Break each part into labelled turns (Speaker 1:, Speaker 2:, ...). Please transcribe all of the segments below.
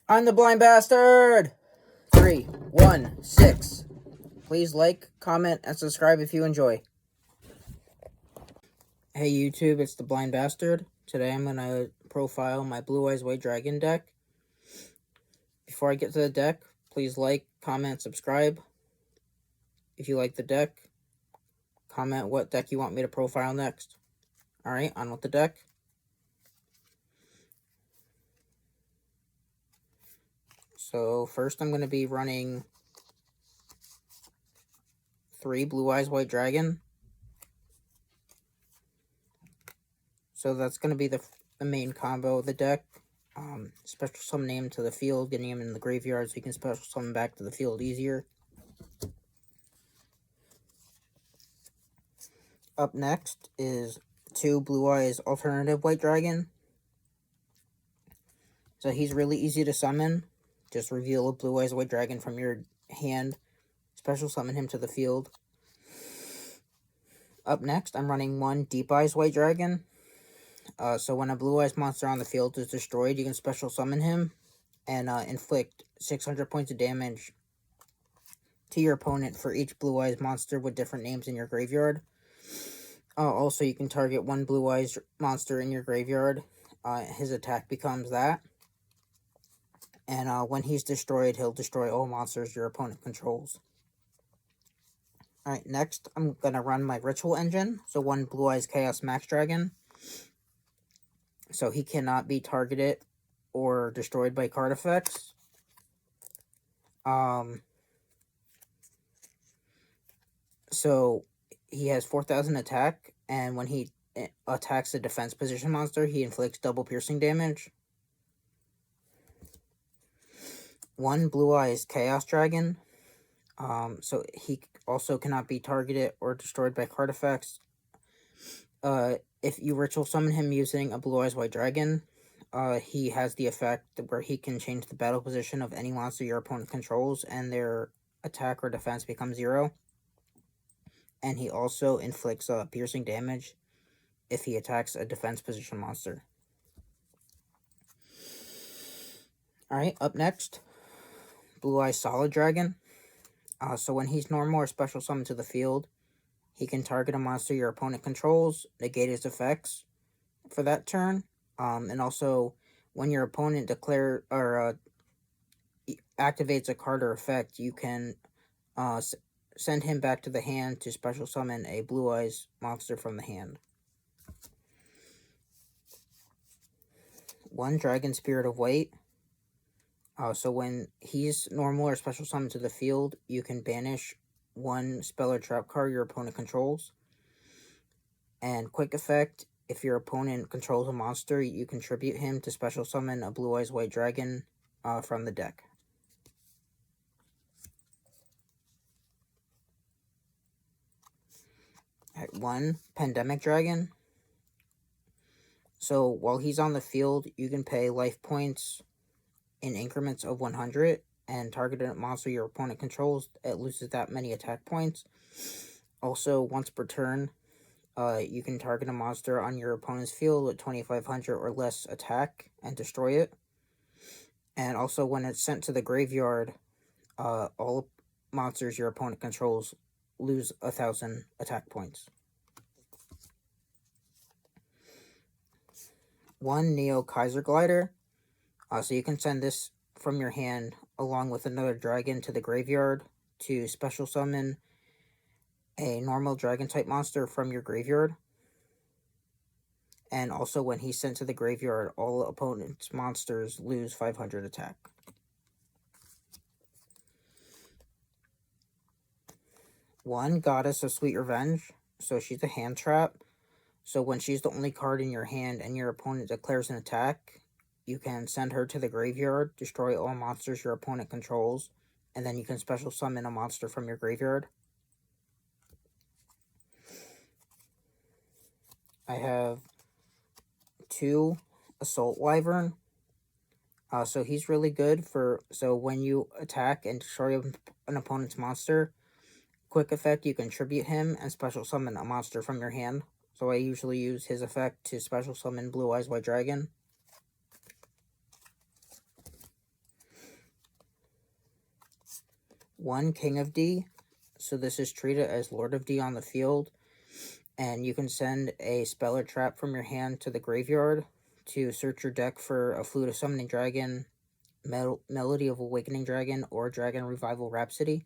Speaker 1: I'm the blind bastard! 3, 1, 6. Please like, comment, and subscribe if you enjoy. Hey YouTube, it's the blind bastard. Today I'm going to profile my Blue Eyes White Dragon deck. Before I get to the deck, please like, comment, subscribe. If you like the deck, comment what deck you want me to profile next. Alright, on with the deck. So first I'm going to be running 3 Blue Eyes White Dragon. So that's going to be the main combo of the deck. Special summon him to the field, getting him in the graveyard so you can special summon back to the field easier. Up next is 2 Blue Eyes Alternative White Dragon. So he's really easy to summon. Just reveal a Blue Eyes White Dragon from your hand, special summon him to the field. Up next, I'm running 1 Deep Eyes White Dragon. So when a Blue Eyes monster on the field is destroyed, you can special summon him and inflict 600 points of damage to your opponent for each Blue Eyes monster with different names in your graveyard. Also, you can target 1 Blue Eyes monster in your graveyard. His attack becomes that. And when he's destroyed, he'll destroy all monsters your opponent controls. Alright, next, I'm going to run my Ritual Engine. So 1 Blue Eyes Chaos Max Dragon. So he cannot be targeted or destroyed by card effects. So he has 4,000 attack, and when he attacks a defense position monster, he inflicts double piercing damage. 1 Blue Eyes Chaos Dragon. So he also cannot be targeted or destroyed by card effects. If you ritual summon him using a Blue Eyes White Dragon, he has the effect where he can change the battle position of any monster your opponent controls, and their attack or defense becomes 0. And he also inflicts piercing damage if he attacks a defense position monster. Alright, up next, Blue Eyes Solid Dragon. So when he's normal or special summoned to the field, he can target a monster your opponent controls, negate its effects for that turn. And also, when your opponent activates a card or effect, you can send him back to the hand to special summon a Blue Eyes monster from the hand. 1 Dragon Spirit of White. So when he's normal or special summoned to the field, you can banish 1 spell or trap card your opponent controls. And quick effect, if your opponent controls a monster, you can tribute him to special summon a Blue Eyes White Dragon from the deck. Alright, 1 Pandemic Dragon. So while he's on the field, you can pay life points in increments of 100, and target a monster your opponent controls, it loses that many attack points. Also, once per turn, you can target a monster on your opponent's field with 2,500 or less attack and destroy it. And also, when it's sent to the graveyard, all monsters your opponent controls lose 1,000 attack points. 1 Neo Kaiser Glider. So you can send this from your hand along with another dragon to the graveyard to special summon a normal dragon type monster from your graveyard. And also when he's sent to the graveyard, all opponent's monsters lose 500 attack. 1 Goddess of Sweet Revenge. So she's a hand trap. So when she's the only card in your hand and your opponent declares an attack, you can send her to the graveyard, destroy all monsters your opponent controls, and then you can special summon a monster from your graveyard. I have 2 Assault Wyvern. So he's really good so when you attack and destroy an opponent's monster, quick effect, you can tribute him and special summon a monster from your hand. So I usually use his effect to special summon Blue Eyes White Dragon. 1 King of D. So this is treated as Lord of D on the field. And you can send a spell or trap from your hand to the graveyard to search your deck for a Flute of Summoning Dragon, Melody of Awakening Dragon, or Dragon Revival Rhapsody.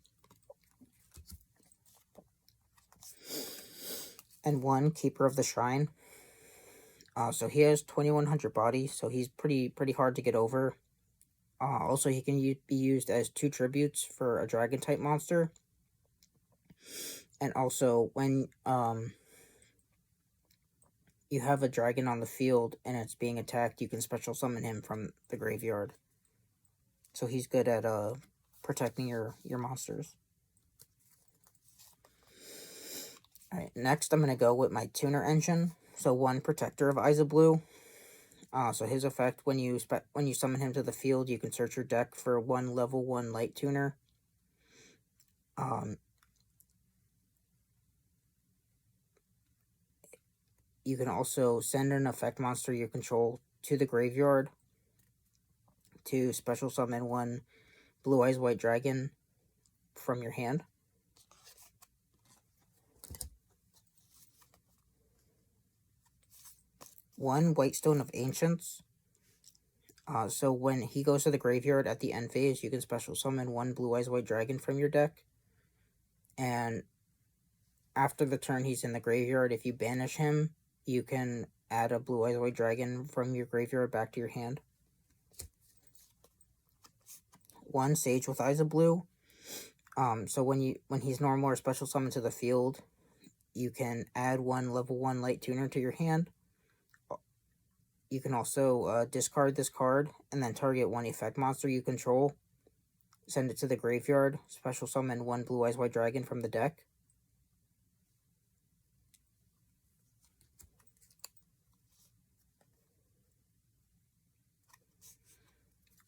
Speaker 1: And 1 Keeper of the Shrine. So he has 2100 body, so he's pretty hard to get over. Also, he can be used as 2 tributes for a dragon type monster. And also, when you have a dragon on the field and it's being attacked, you can special summon him from the graveyard. So he's good at protecting your monsters. Alright, next I'm going to go with my tuner engine. So 1 Protector of Eyes of Blue. So his effect, when you summon him to the field, you can search your deck for 1 level 1 light tuner. You can also send an effect monster you control to the graveyard to special summon 1 Blue Eyes White Dragon from your hand. One White Stone of Ancients. So when he goes to the graveyard at the end phase, you can special summon 1 Blue Eyes White Dragon from your deck. And after the turn he's in the graveyard, if you banish him, you can add a Blue Eyes White Dragon from your graveyard back to your hand. 1 Sage with Eyes of Blue. So when he's normal or special summoned to the field, you can add 1 level 1 light tuner to your hand. You can also discard this card and then target 1 effect monster you control. Send it to the graveyard. Special summon 1 Blue Eyes White Dragon from the deck.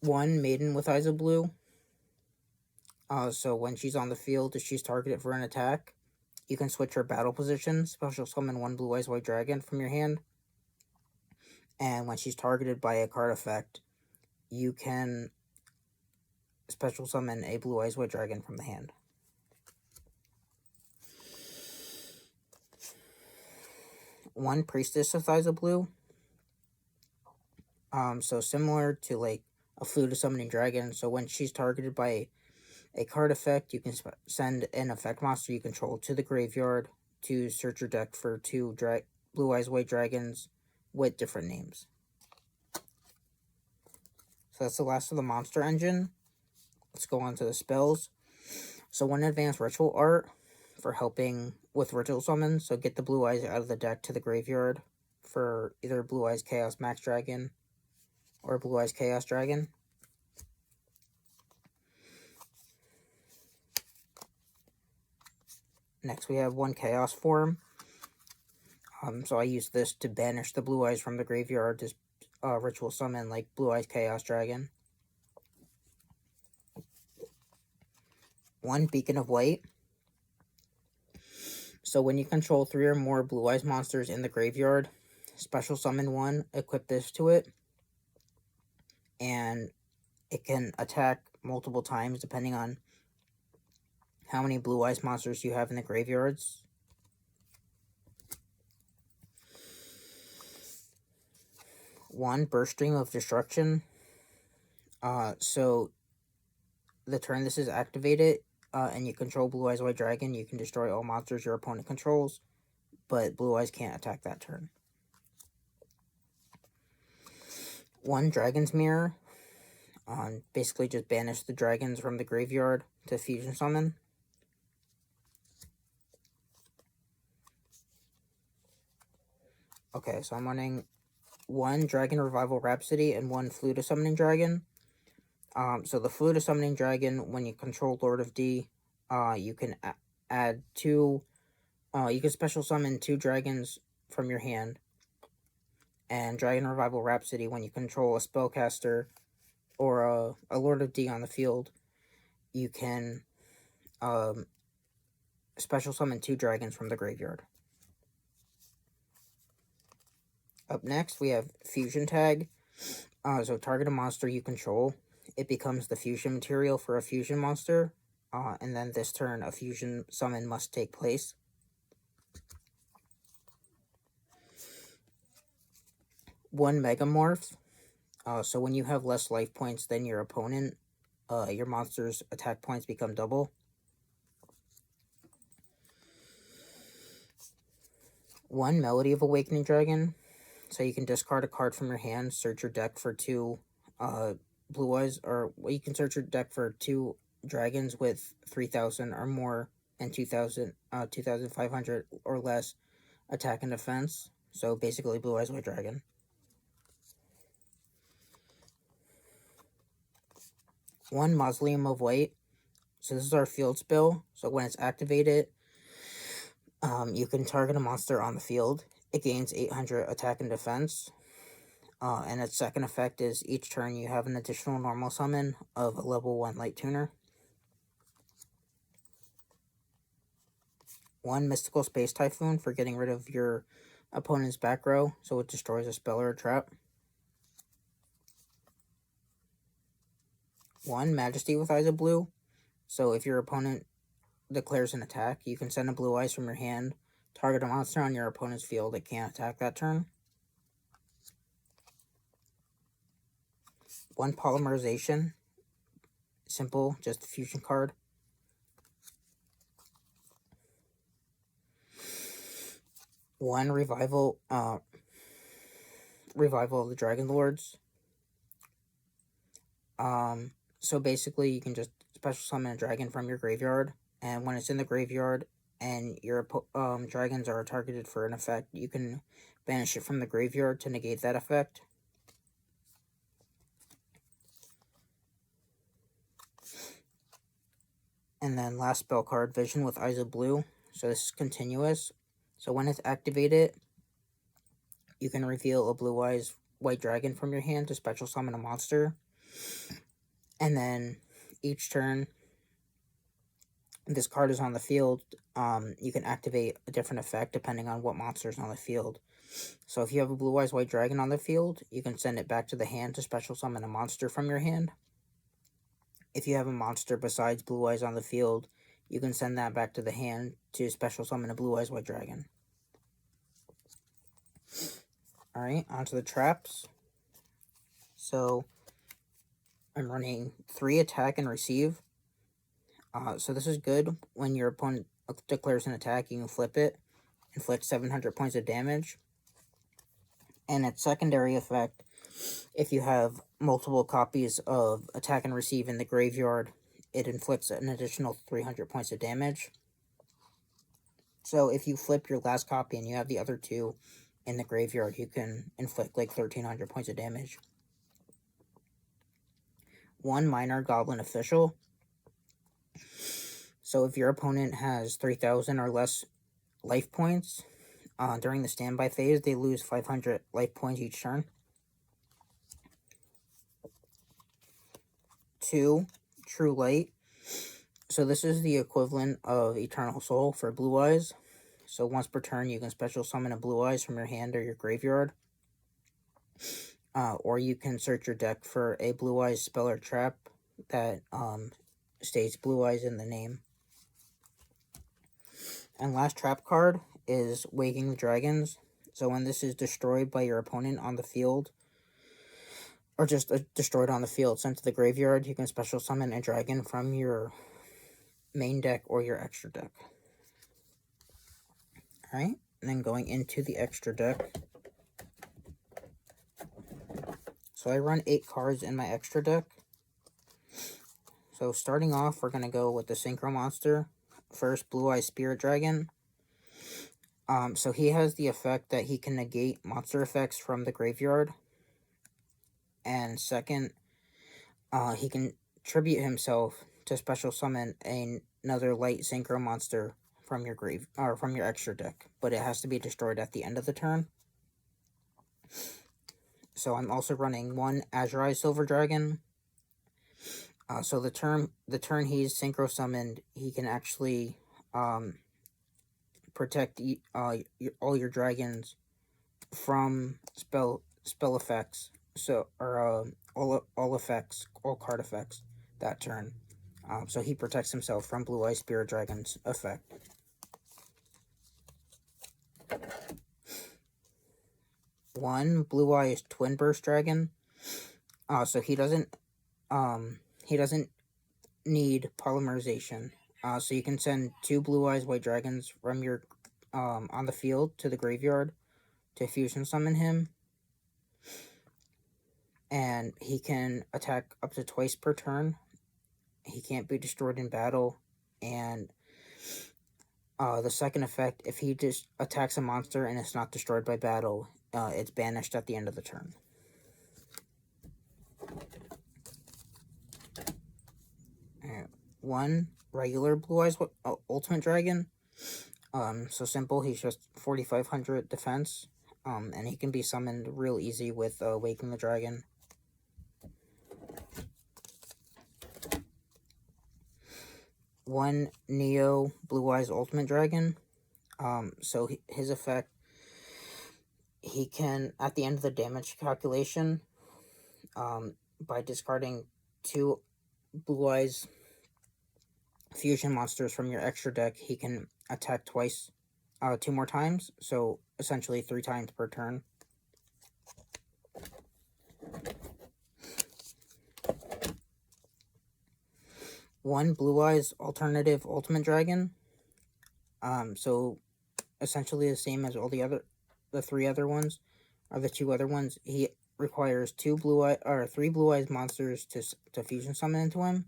Speaker 1: One Maiden with Eyes of Blue. So when she's on the field, if she's targeted for an attack, you can switch her battle position. Special summon 1 Blue Eyes White Dragon from your hand. And when she's targeted by a card effect, you can special summon a Blue Eyes White Dragon from the hand. One Priestess with Eyes of Blue. So similar to like a Flute of Summoning Dragon. So when she's targeted by a card effect, you can send an effect monster you control to the graveyard to search your deck for 2 Blue Eyes White Dragons with different names. So that's the last of the monster engine. Let's go on to the spells. So 1 Advanced Ritual Art for helping with ritual summons. So get the Blue Eyes out of the deck to the graveyard for either Blue Eyes Chaos Max Dragon or Blue Eyes Chaos Dragon. Next we have 1 Chaos Form. So I use this to banish the Blue Eyes from the graveyard to ritual summon like Blue Eyes Chaos Dragon. 1 Beacon of Light. So when you control 3 or more Blue Eyes monsters in the graveyard, special summon 1, equip this to it, and it can attack multiple times depending on how many Blue Eyes monsters you have in the graveyards. One Burst Stream of Destruction. So the turn this is activated, and you control Blue Eyes White Dragon, you can destroy all monsters your opponent controls, but Blue Eyes can't attack that turn. 1 Dragon's Mirror. Basically just banish the dragons from the graveyard to fusion summon. Okay, so I'm running 1 Dragon Revival Rhapsody and 1 Flute of Summoning Dragon. So the Flute of Summoning Dragon, when you control Lord of D, you can add 2, you can special summon 2 dragons from your hand. And Dragon Revival Rhapsody, when you control a spellcaster or a Lord of D on the field, you can special summon 2 dragons from the graveyard. Up next, we have Fusion Tag. So target a monster you control. It becomes the fusion material for a fusion monster. and then this turn a fusion summon must take place. One Megamorph. So when you have less life points than your opponent, your monster's attack points become double. One Melody of Awakening Dragon. So you can discard a card from your hand, search your deck for two blue eyes, or you can search your deck for two dragons with 3,000 or more and 2,500 or less attack and defense. So basically blue eyes white dragon. One Mausoleum of White. So this is our field spell. So when it's activated, you can target a monster on the field. It gains 800 attack and defense. And its second effect is each turn you have an additional normal summon of a level 1 Light Tuner. One Mystical Space Typhoon for getting rid of your opponent's back row, so it destroys a spell or a trap. One Majesty with Eyes of Blue. So if your opponent declares an attack, you can send a blue eyes from your hand, target a monster on your opponent's field that can't attack that turn. One Polymerization. Simple, just a fusion card. One Revival of the Dragon Lords. So basically you can just special summon a dragon from your graveyard, and when it's in the graveyard and your dragons are targeted for an effect, you can banish it from the graveyard to negate that effect. And then last spell card, Vision with Eyes of Blue. So this is continuous. So when it's activated, you can reveal a blue eyes white dragon from your hand to special summon a monster. And then each turn this card is on the field, you can activate a different effect depending on what monster is on the field. So if you have a blue eyes white dragon on the field, you can send it back to the hand to special summon a monster from your hand. If you have a monster besides blue eyes on the field, you can send that back to the hand to special summon a blue eyes white dragon. Alright, onto the traps. So I'm running 3 attack and receive. So this is good. When your opponent declares an attack, you can flip it, inflict 700 points of damage. And its secondary effect, if you have multiple copies of attack and receive in the graveyard, it inflicts an additional 300 points of damage. So if you flip your last copy and you have the other 2 in the graveyard, you can inflict like 1,300 points of damage. One Minor Goblin Official. So if your opponent has 3,000 or less life points, during the standby phase, they lose 500 life points each turn. 2 True Light. So this is the equivalent of Eternal Soul for blue eyes. So once per turn, you can special summon a blue eyes from your hand or your graveyard. Or you can search your deck for a blue eyes spell or trap that states blue eyes in the name. And last trap card is Waking the Dragons. So when this is destroyed by your opponent on the field, or just destroyed on the field, sent to the graveyard, you can special summon a dragon from your main deck or your extra deck. Alright, and then going into the extra deck. So I run 8 cards in my extra deck. So starting off, we're going to go with the Synchro Monster. First, Blue Eye Spirit Dragon. So he has the effect that he can negate monster effects from the graveyard. And second, he can tribute himself to special summon another light Synchro Monster from your from your extra deck, but it has to be destroyed at the end of the turn. So I'm also running 1 Azurai Silver Dragon. So the turn he's synchro summoned, he can actually protect all your dragons from spell effects. So all effects, all card effects that turn. So he protects himself from Blue Eyes Spirit Dragon's effect. One Blue Eyes Twin Burst Dragon. So he doesn't need polymerization. So you can send 2 Blue Eyes White Dragons from your on the field to the graveyard to fusion summon him, and he can attack up to twice per turn. He can't be destroyed in battle, and the second effect, if he just attacks a monster and it's not destroyed by battle, it's banished at the end of the turn. One regular Blue Eyes Ultimate Dragon. So simple, he's just 4,500 defense, and he can be summoned real easy with Waking the Dragon. One Neo Blue Eyes Ultimate Dragon. So his effect, he can, at the end of the damage calculation, by discarding 2 Blue Eyes fusion monsters from your extra deck, he can attack twice, 2 more times, so essentially 3 times per turn. One Blue Eyes Alternative Ultimate Dragon. So essentially the same as all the 3 other ones, or the 2 other ones. He requires 3 Blue Eyes monsters to fusion summon into him.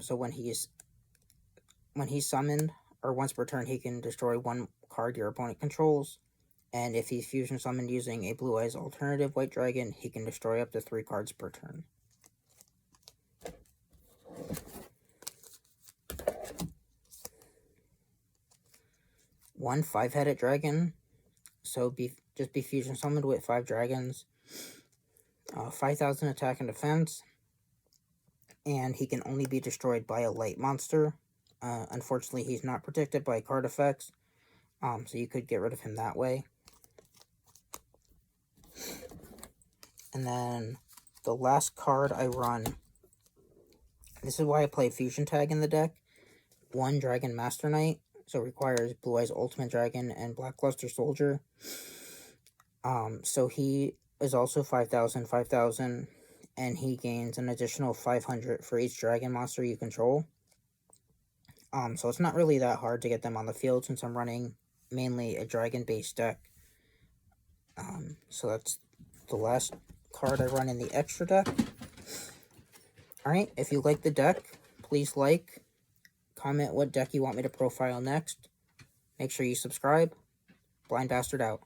Speaker 1: So when he's summoned, or once per turn, he can destroy 1 card your opponent controls. And if he's fusion summoned using a Blue Eyes Alternative White Dragon, he can destroy up to 3 cards per turn. One 5-headed dragon. So just be fusion summoned with 5 dragons. 5,000 attack and defense. And he can only be destroyed by a light monster. Unfortunately, he's not protected by card effects. So you could get rid of him that way. And then the last card I run, this is why I play Fusion Tag in the deck. 1 Dragon Master Knight, so it requires Blue Eyes Ultimate Dragon and Blackluster Soldier. So he is also 5,000, and he gains an additional 500 for each dragon monster you control. So it's not really that hard to get them on the field since I'm running mainly a dragon-based deck. So that's the last card I run in the extra deck. Alright, if you like the deck, please like, comment what deck you want me to profile next. Make sure you subscribe. Blind Bastard out.